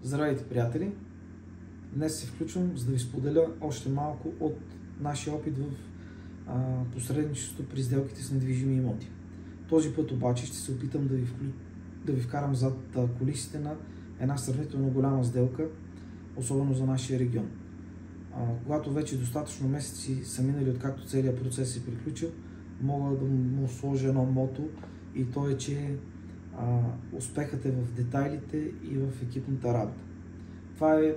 Здравейте, приятели! Днес се включвам, за да ви споделя още малко от нашия опит в посредничеството при сделките с недвижими имоти. Този път обаче ще се опитам да ви вкарам зад кулисите на една сравнително голяма сделка, особено за нашия регион. Когато вече достатъчно месеци са минали, откакто целият процес е приключил, мога да му сложа едно мото, и то е, че успехът е в детайлите и в екипната работа. Това е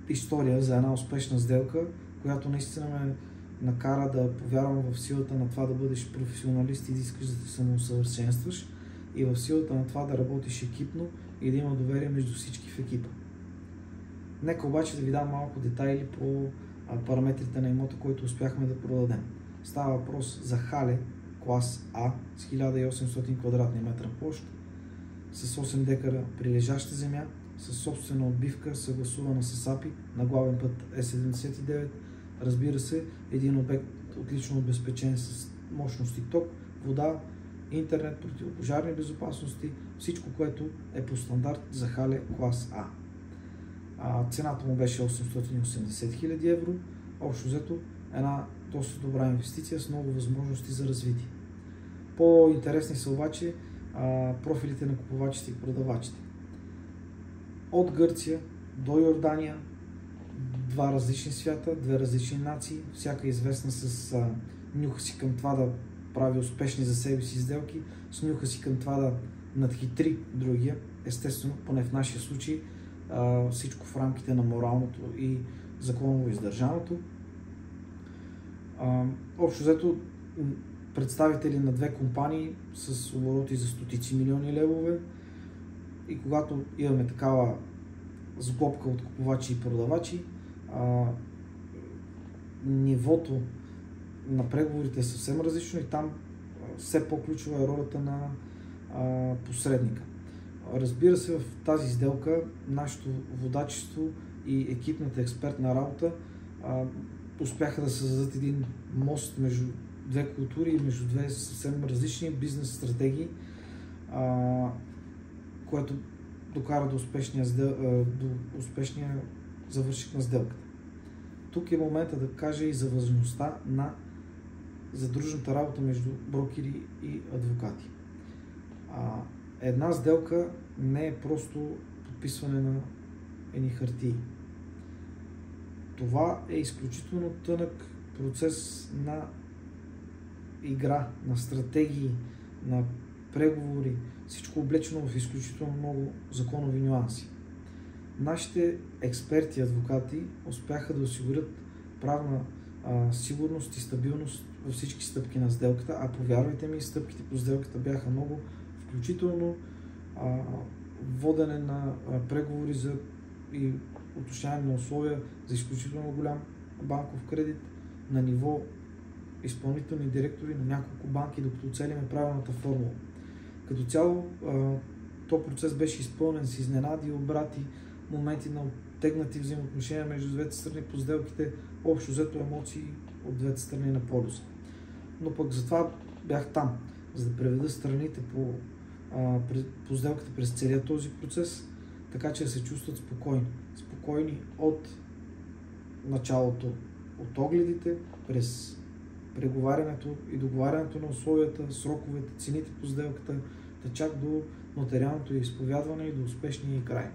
история за една успешна сделка, която наистина ме накара да повярвам в силата на това да бъдеш професионалист и да искаш да те самоусъвършенстваш, и в силата на това да работиш екипно и да има доверие между всички в екипа. Нека обаче да ви дам малко детайли по параметрите на имота, който успяхме да продадем. Става въпрос за хале клас А с 1800 квадратни метра площ, с 8 декара прилежаща земя, с собствена отбивка, съгласувана с АПИ на главен път Е79. Разбира се, един обект отлично обезпечен с мощности ток, вода, интернет, противопожарни безопасности, всичко, което е по стандарт за хале клас А. Цената му беше 880 000 евро. Общо взето една доста добра инвестиция с много възможности за развитие. По-интересни са обаче профилите на купувачите и продавачите. От Гърция до Йордания, два различни свята, две различни нации, всяка известна с нюха си към това да прави успешни за себе си сделки, с нюха си към това да надхитри другия. Естествено, поне в нашия случай, всичко в рамките на моралното и законово издържаното. Общо взето, представители на две компании с обороти за стотици милиони левове, и когато имаме такава сглобка от купувачи и продавачи, нивото на преговорите е съвсем различно и там все по-ключова е ролята на посредника. Разбира се, в тази сделка нашето водачество и екипната експертна работа успяха да създадат един мост между две култури и между две съвсем различни бизнес стратегии, което докара до успешния завършик на сделката. Тук е момента да кажа и за важността на задружната работа между брокери и адвокати. Една сделка не е просто подписване на едни хартии. Това е изключително тънък процес на игра, на стратегии, на преговори, всичко облечено в изключително много законови нюанси. Нашите експерти и адвокати успяха да осигурят правна сигурност и стабилност във всички стъпки на сделката, а повярвайте ми, стъпките по сделката бяха много, включително водене на преговори и уточняване на условия за изключително голям банков кредит на ниво изпълнителни директори на няколко банки, докато оцелиме правилната формула. Като цяло, този процес беше изпълнен с изненади, обрати, моменти на оттегнати взаимоотношения между двете страни по сделките, общо взето емоции от двете страни на полюса. Но пък затова бях там, за да преведа страните по сделката през целия този процес, така че да се чувстват спокойни. Спокойни от началото, от огледите, през преговарянето и договарянето на условията, сроковете, цените по сделката, да чак до нотариалното изповядване и до успешния край.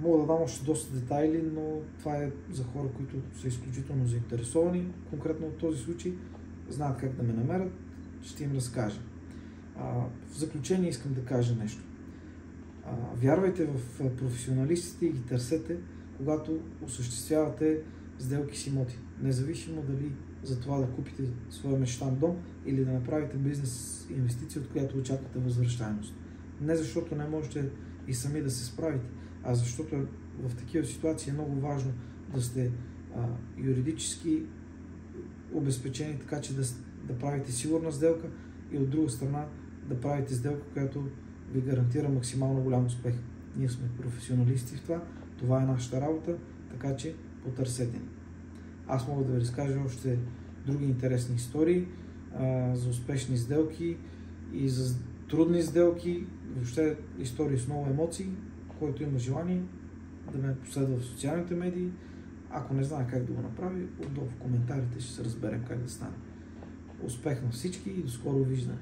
Мога да дам още доста детайли, но това е за хора, които са изключително заинтересовани. Конкретно от този случай знаят как да ме намерят, ще им разкажа. В заключение искам да кажа нещо. Вярвайте в професионалистите и ги търсете, когато осъществявате сделки с имоти. Независимо дали за това да купите своя мечтан дом или да направите бизнес инвестиция, от която очаквате възвръщаемост. Не защото не можете и сами да се справите, а защото в такива ситуации е много важно да сте юридически обезпечени, така че да правите сигурна сделка, и от друга страна да правите сделка, която ви гарантира максимално голям успех. Ние сме професионалисти в това, това е нашата работа, така че потърсете ни. Аз мога да ви разкажа още други интересни истории за успешни сделки и за трудни сделки, въобще истории с много емоции. който има желание да ме последва в социалните медии. Ако не знае как да го направи, отдолу в коментарите ще се разберем как да стане. Успех на всички и до скоро виждане!